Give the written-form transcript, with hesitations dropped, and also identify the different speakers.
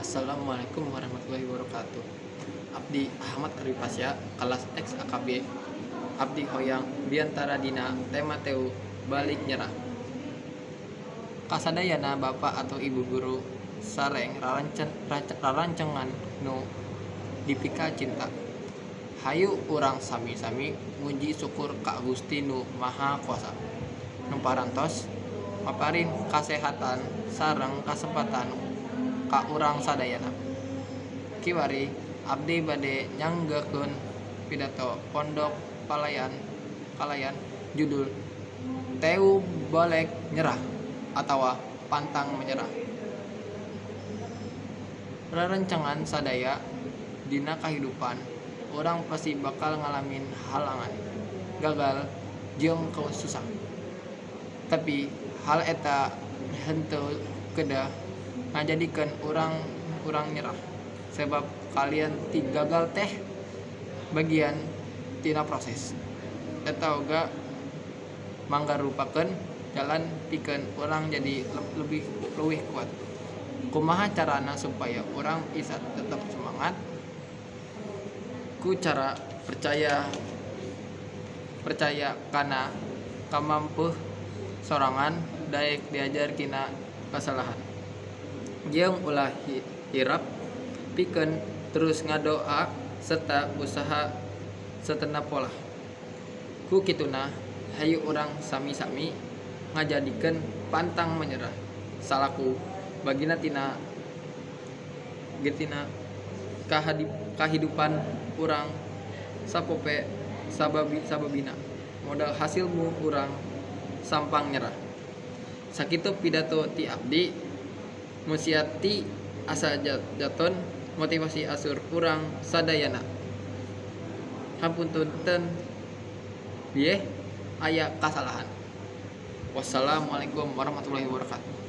Speaker 1: Assalamualaikum warahmatullahi wabarakatuh. Abdi Ahmad Arifasya, kelas X AKB. Abdi hoyang biantara dina tema teu balik nyerah. Kasadayana bapak atau ibu guru sareng rarancengan nu dipika cinta. Hayu urang sami-sami muji syukur ka Gusti nu Maha Kuasa. Nu parantos maparin kasehatan sareng kasempatan ka urang sadayana. Kiwari abdi bade nyanggekeun pidato pondok kalayan judul Teu Bolek Nyerah atawa Pantang Menyerah. Rerencangan sadaya dina kahidupan urang pasti bakal ngalamin halangan, gagal, jeung susah. Tapi hal eta henteu kedah ngajadikeun urang nyerah, sebab kalian ti gagal teh bagian tina proses. Eta oga manggarupakeun jalan pikeun urang jadi leuwih kuat. Kumaha carana supaya urang bisa tetap semangat? Ku cara percaya kana kamampuh sorangan daek diajar tina kasalahan. Jeung ulah hirap pikeun terus ngadoa serta usaha satena pola. Ku kituna hayu urang sami-sami ngajadikeun pantang menyerah salaku bagina tina kahidupan urang sapope sababina modal hasilmu urang sampang nyerah. Sakitu pidato ti abdi musiati asa jaton motivasi asur urang sadayana. Hapuntenun bieh aya kasalahan. Wassalamualaikum warahmatullahi wabarakatuh.